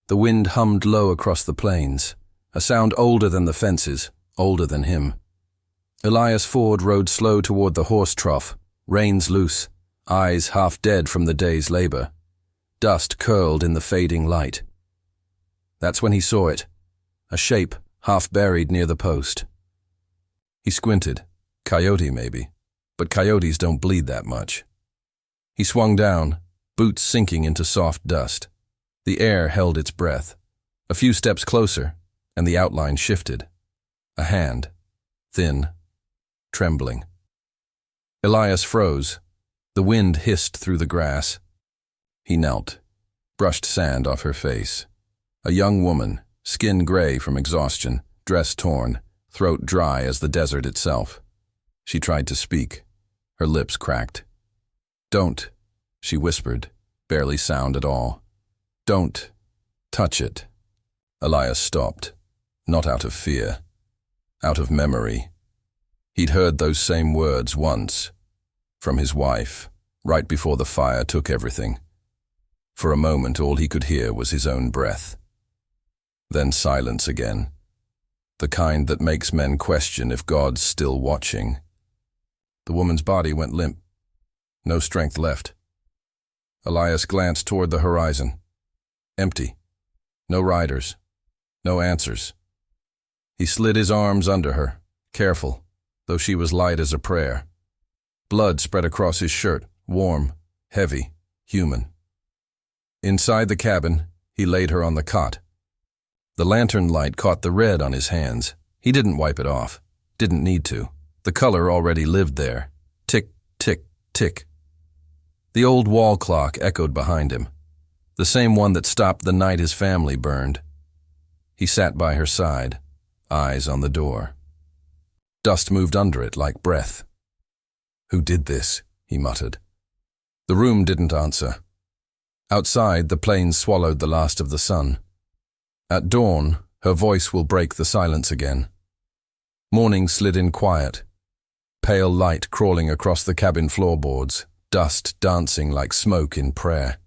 The wind hummed low across the plains, a sound older than the fences, older than him. Elias Ford rode slow toward the horse trough, reins loose, eyes half dead from the day's labor. Dust curled in the fading light. That's when he saw it, a shape half buried near the post. He squinted. Coyote, maybe, but coyotes don't bleed that much. He swung down, boots sinking into soft dust. The air held its breath. A few steps closer, and the outline shifted. A hand, thin, trembling. Elias froze. The wind hissed through the grass. He knelt, brushed sand off her face. A young woman, skin gray from exhaustion, dress torn, throat dry as the desert itself. She tried to speak. Her lips cracked. "Don't," she whispered, barely sound at all. "Don't touch it." Elias stopped, not out of fear, out of memory. He'd heard those same words once, from his wife, right before the fire took everything. For a moment all he could hear was his own breath. Then silence again, the kind that makes men question if God's still watching. The woman's body went limp. No strength left. Elias glanced toward the horizon. Empty. No riders. No answers. He slid his arms under her, careful, though she was light as a prayer. Blood spread across his shirt, warm, heavy, human. Inside the cabin, he laid her on the cot. The lantern light caught the red on his hands. He didn't wipe it off. Didn't need to. The color already lived there. Tick, tick, tick. The old wall clock echoed behind him, the same one that stopped the night his family burned. He sat by her side, eyes on the door. Dust moved under it like breath. "Who did this?" he muttered. The room didn't answer. Outside, the plains swallowed the last of the sun. At dawn, her voice will break the silence again. Morning slid in quiet. Pale light crawling across the cabin floorboards, dust dancing like smoke in prayer.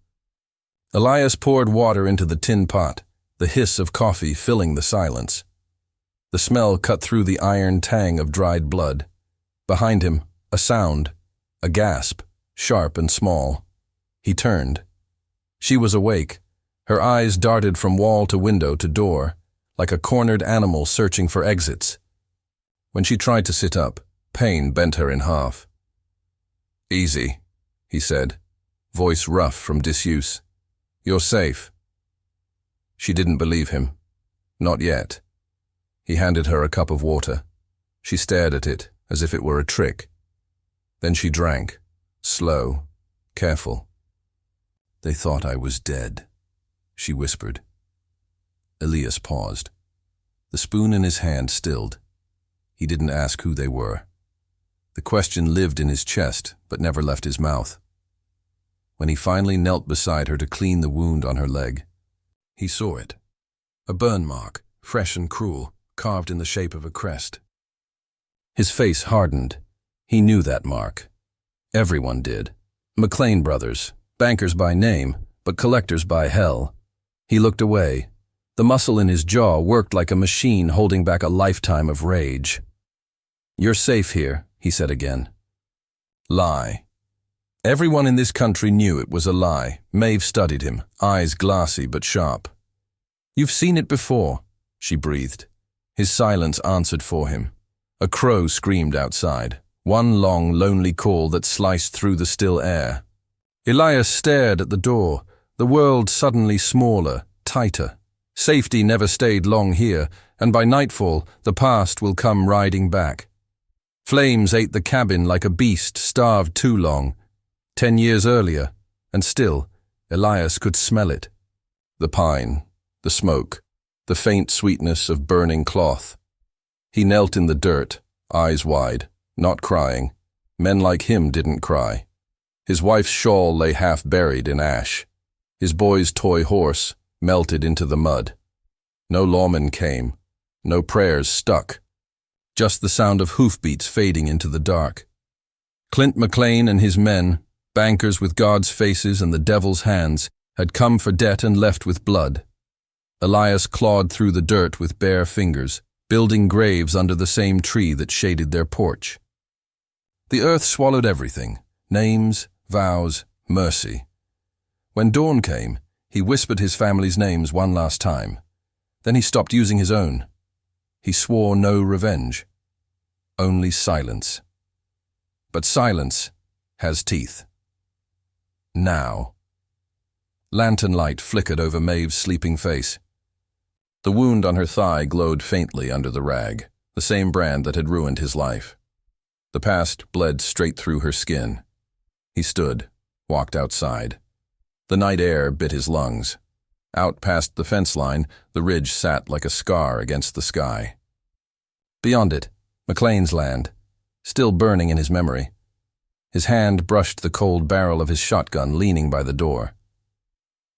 Elias poured water into the tin pot, the hiss of coffee filling the silence. The smell cut through the iron tang of dried blood. Behind him, a sound, a gasp, sharp and small. He turned. She was awake. Her eyes darted from wall to window to door, like a cornered animal searching for exits. When she tried to sit up, pain bent her in half. "Easy," he said, voice rough from disuse. "You're safe." She didn't believe him. Not yet. He handed her a cup of water. She stared at it as if it were a trick. Then she drank, slow, careful. "They thought I was dead," she whispered. Elias paused. The spoon in his hand stilled. He didn't ask who they were. The question lived in his chest, but never left his mouth. When he finally knelt beside her to clean the wound on her leg, he saw it. A burn mark, fresh and cruel, carved in the shape of a crest. His face hardened. He knew that mark. Everyone did. McLean brothers, bankers by name, but collectors by hell. He looked away. The muscle in his jaw worked like a machine holding back a lifetime of rage. "You're safe here," he said again. Lie. Everyone in this country knew it was a lie. Maeve studied him, eyes glassy but sharp. "You've seen it before," she breathed. His silence answered for him. A crow screamed outside, one long, lonely call that sliced through the still air. Elias stared at the door, the world suddenly smaller, tighter. Safety never stayed long here, and by nightfall, the past will come riding back. Flames ate the cabin like a beast starved too long. 10 years earlier, and still, Elias could smell it. The pine, the smoke, the faint sweetness of burning cloth. He knelt in the dirt, eyes wide, not crying. Men like him didn't cry. His wife's shawl lay half buried in ash. His boy's toy horse melted into the mud. No lawman came. No prayers stuck. Just the sound of hoofbeats fading into the dark. Clint McLean and his men, bankers with God's faces and the devil's hands, had come for debt and left with blood. Elias clawed through the dirt with bare fingers, building graves under the same tree that shaded their porch. The earth swallowed everything: names, vows, mercy. When dawn came, he whispered his family's names one last time. Then he stopped using his own. He swore no revenge, only silence. But silence has teeth. Now. Lantern light flickered over Maeve's sleeping face. The wound on her thigh glowed faintly under the rag, the same brand that had ruined his life. The past bled straight through her skin. He stood, walked outside. The night air bit his lungs. Out past the fence line, the ridge sat like a scar against the sky. Beyond it, McLean's land, still burning in his memory. His hand brushed the cold barrel of his shotgun leaning by the door.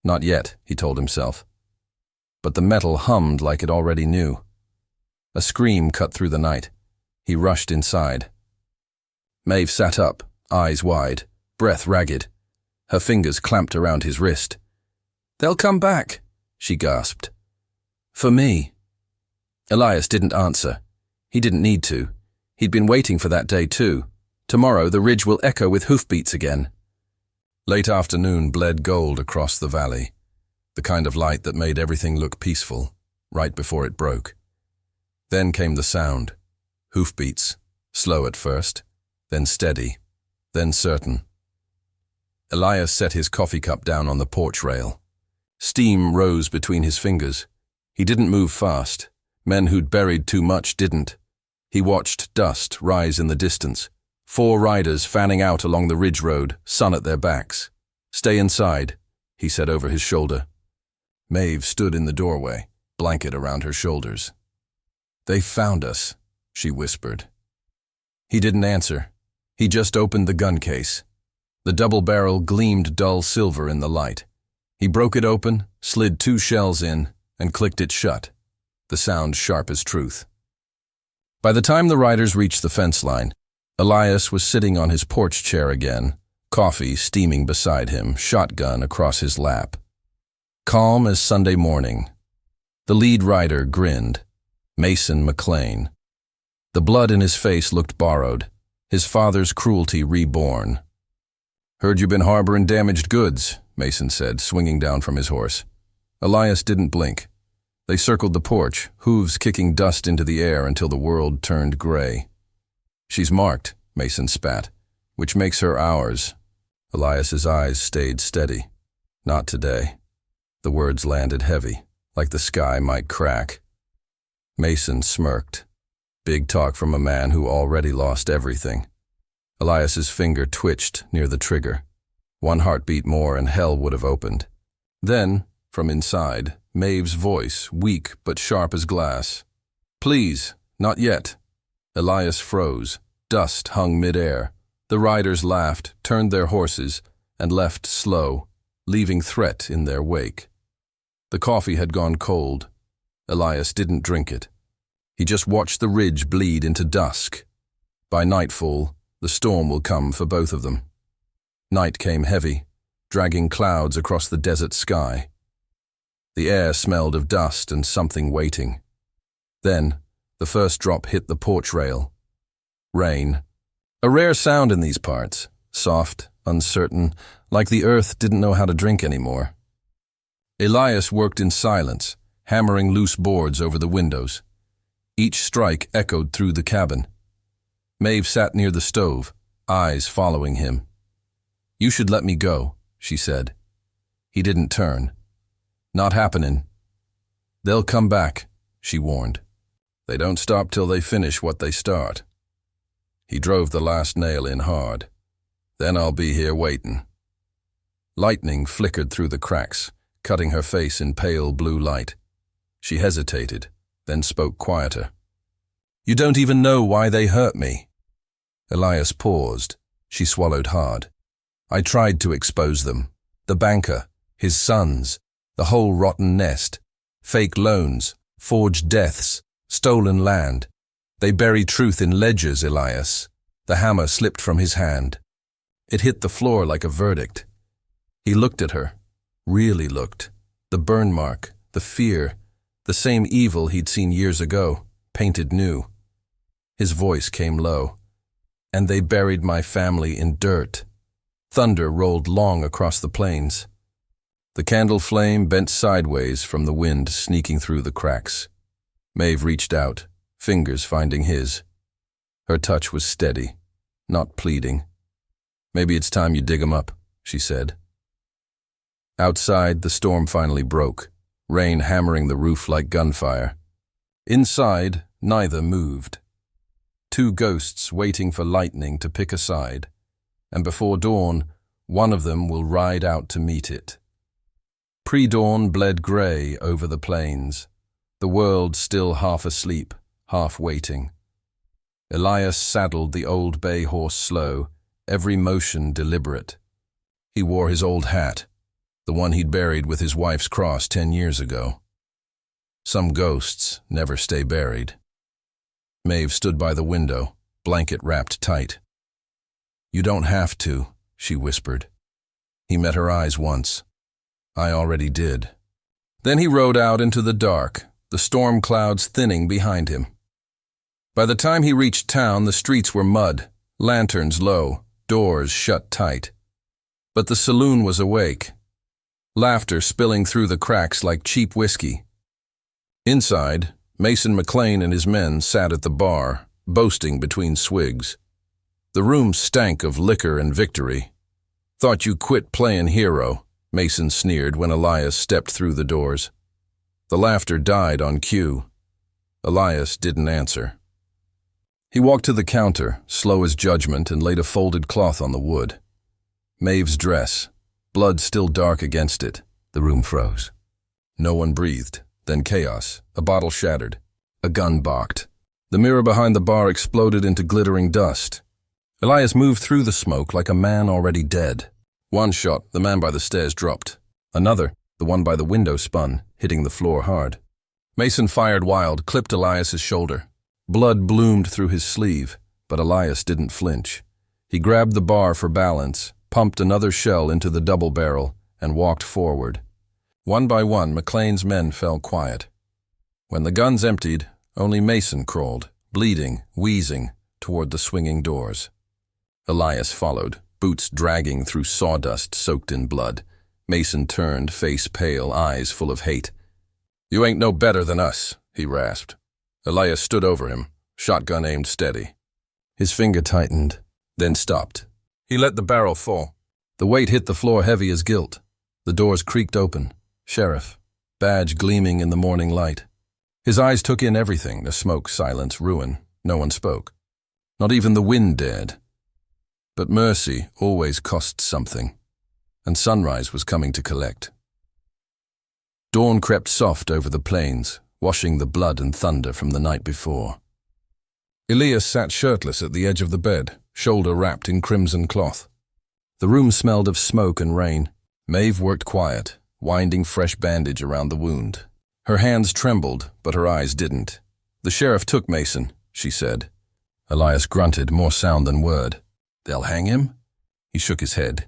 Not yet, he told himself. But the metal hummed like it already knew. A scream cut through the night. He rushed inside. Maeve sat up, eyes wide, breath ragged. Her fingers clamped around his wrist. "They'll come back," she gasped. "For me." Elias didn't answer. He didn't need to. He'd been waiting for that day too. Tomorrow the ridge will echo with hoofbeats again. Late afternoon bled gold across the valley, the kind of light that made everything look peaceful, right before it broke. Then came the sound. Hoofbeats, slow at first, then steady, then certain. Elias set his coffee cup down on the porch rail. Steam rose between his fingers. He didn't move fast. Men who'd buried too much didn't. He watched dust rise in the distance. 4 riders fanning out along the ridge road, sun at their backs. "Stay inside," he said over his shoulder. Maeve stood in the doorway, blanket around her shoulders. "They found us," she whispered. He didn't answer. He just opened the gun case. The double barrel gleamed dull silver in the light. He broke it open, slid 2 shells in, and clicked it shut, the sound sharp as truth. By the time the riders reached the fence line, Elias was sitting on his porch chair again, coffee steaming beside him, shotgun across his lap. Calm as Sunday morning. The lead rider grinned. Mason McLean. The blood in his face looked borrowed, his father's cruelty reborn. "Heard you been harboring damaged goods," Mason said, swinging down from his horse. Elias didn't blink. They circled the porch, hooves kicking dust into the air until the world turned gray. "She's marked," Mason spat, "which makes her ours." Elias's eyes stayed steady. "Not today." The words landed heavy, like the sky might crack. Mason smirked. Big talk from a man who already lost everything. Elias's finger twitched near the trigger. 1 heartbeat more and hell would have opened. Then, from inside, Maeve's voice, weak but sharp as glass. "Please, not yet." Elias froze. Dust hung mid-air. The riders laughed, turned their horses, and left slow, leaving threat in their wake. The coffee had gone cold. Elias didn't drink it. He just watched the ridge bleed into dusk. By nightfall, the storm will come for both of them. Night came heavy, dragging clouds across the desert sky. The air smelled of dust and something waiting. Then, the first drop hit the porch rail. Rain. A rare sound in these parts, soft, uncertain, like the earth didn't know how to drink anymore. Elias worked in silence, hammering loose boards over the windows. Each strike echoed through the cabin. Maeve sat near the stove, eyes following him. "You should let me go," she said. He didn't turn. "Not happening." "They'll come back," she warned. "They don't stop till they finish what they start." He drove the last nail in hard. "Then I'll be here waiting." Lightning flickered through the cracks, cutting her face in pale blue light. She hesitated, then spoke quieter. "You don't even know why they hurt me." Elias paused. She swallowed hard. "I tried to expose them. The banker, his sons, the whole rotten nest. Fake loans, forged deaths, stolen land. They bury truth in ledgers, Elias." The hammer slipped from his hand. It hit the floor like a verdict. He looked at her, really looked. The burn mark, the fear, the same evil he'd seen years ago, painted new. His voice came low. And they buried my family in dirt. Thunder rolled long across the plains. The candle flame bent sideways from the wind sneaking through the cracks. Maeve reached out, fingers finding his. Her touch was steady, not pleading. "Maybe it's time you dig 'em up," she said. Outside, the storm finally broke, rain hammering the roof like gunfire. Inside, neither moved. Two ghosts waiting for lightning to pick a side, and before dawn, one of them will ride out to meet it. Pre-dawn bled grey over the plains, the world still half asleep, half waiting. Elias saddled the old bay horse slow, every motion deliberate. He wore his old hat, the one he'd buried with his wife's cross 10 years ago. Some ghosts never stay buried. Maeve stood by the window, blanket wrapped tight. "You don't have to," she whispered. He met her eyes once. "I already did." Then he rode out into the dark, the storm clouds thinning behind him. By the time he reached town, the streets were mud, lanterns low, doors shut tight. But the saloon was awake, laughter spilling through the cracks like cheap whiskey. Inside, Mason McLean and his men sat at the bar, boasting between swigs. The room stank of liquor and victory. "Thought you quit playing hero," Mason sneered when Elias stepped through the doors. The laughter died on cue. Elias didn't answer. He walked to the counter, slow as judgment, and laid a folded cloth on the wood. Maeve's dress, blood still dark against it. The room froze. No one breathed. Then chaos. A bottle shattered. A gun barked. The mirror behind the bar exploded into glittering dust. Elias moved through the smoke like a man already dead. One shot, the man by the stairs dropped. Another, the one by the window, spun, hitting the floor hard. Mason fired wild, clipped Elias's shoulder. Blood bloomed through his sleeve, but Elias didn't flinch. He grabbed the bar for balance, pumped another shell into the double barrel, and walked forward. One by one, McLean's men fell quiet. When the guns emptied, only Mason crawled, bleeding, wheezing, toward the swinging doors. Elias followed, boots dragging through sawdust soaked in blood. Mason turned, face pale, eyes full of hate. "You ain't no better than us," he rasped. Elias stood over him, shotgun aimed steady. His finger tightened, then stopped. He let the barrel fall. The weight hit the floor heavy as guilt. The doors creaked open. Sheriff, badge gleaming in the morning light. His eyes took in everything, the smoke, silence, ruin. No one spoke. Not even the wind dared. But mercy always costs something, and sunrise was coming to collect. Dawn crept soft over the plains, washing the blood and thunder from the night before. Elias sat shirtless at the edge of the bed, shoulder wrapped in crimson cloth. The room smelled of smoke and rain. Maeve worked quiet, winding fresh bandage around the wound. Her hands trembled, but her eyes didn't. "The sheriff took Mason," she said. Elias grunted, more sound than word. "They'll hang him?" He shook his head.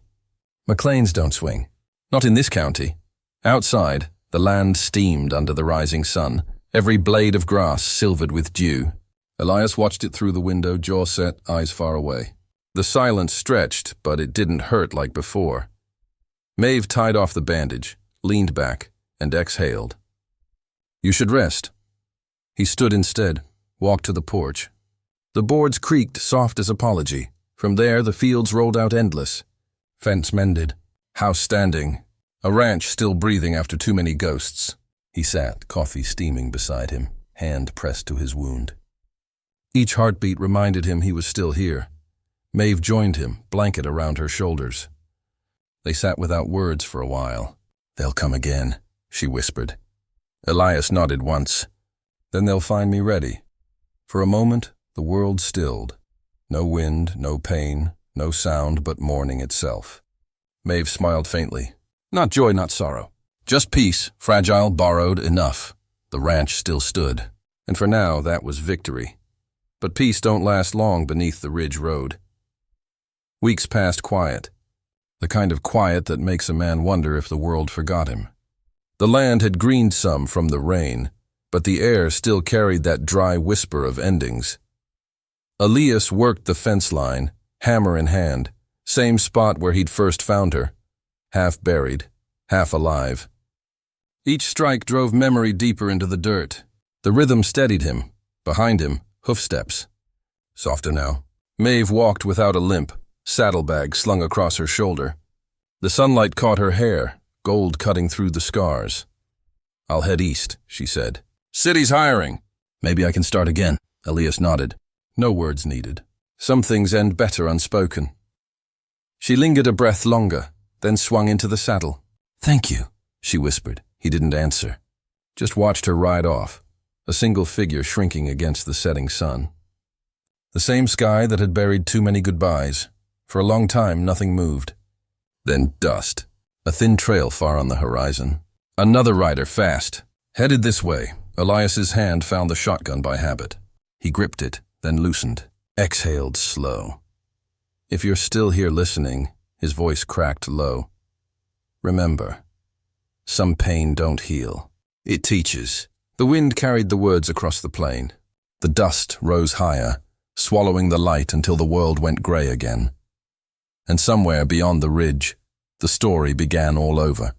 "McLeans don't swing. Not in this county." Outside, the land steamed under the rising sun, every blade of grass silvered with dew. Elias watched it through the window, jaw set, eyes far away. The silence stretched, but it didn't hurt like before. Maeve tied off the bandage, leaned back, and exhaled. "You should rest." He stood instead, walked to the porch. The boards creaked, soft as apology. From there, the fields rolled out endless. Fence mended, house standing, a ranch still breathing after too many ghosts. He sat, coffee steaming beside him, hand pressed to his wound. Each heartbeat reminded him he was still here. Maeve joined him, blanket around her shoulders. They sat without words for a while. "They'll come again," she whispered. Elias nodded once. "Then they'll find me ready." For a moment, the world stilled. No wind, no pain, no sound but morning itself. Maeve smiled faintly. Not joy, not sorrow. Just peace, fragile, borrowed, enough. The ranch still stood. And for now, that was victory. But peace don't last long beneath the ridge road. Weeks passed quiet. The kind of quiet that makes a man wonder if the world forgot him. The land had greened some from the rain, but the air still carried that dry whisper of endings. Elias worked the fence line, hammer in hand, same spot where he'd first found her, half buried, half alive. Each strike drove memory deeper into the dirt. The rhythm steadied him. Behind him, hoofsteps. Softer now. Maeve walked without a limp, saddlebag slung across her shoulder. The sunlight caught her hair, gold cutting through the scars. "I'll head east," she said. "City's hiring." "Maybe I can start again." Elias nodded. No words needed. Some things end better unspoken. She lingered a breath longer, then swung into the saddle. "Thank you," she whispered. He didn't answer. Just watched her ride off, a single figure shrinking against the setting sun. The same sky that had buried too many goodbyes. For a long time, nothing moved. Then dust. A thin trail far on the horizon. Another rider, fast. Headed this way, Elias's hand found the shotgun by habit. He gripped it, then loosened. Exhaled slow. "If you're still here listening," his voice cracked low. "Remember, some pain don't heal. It teaches." The wind carried the words across the plain. The dust rose higher, swallowing the light until the world went gray again. And somewhere beyond the ridge, the story began all over.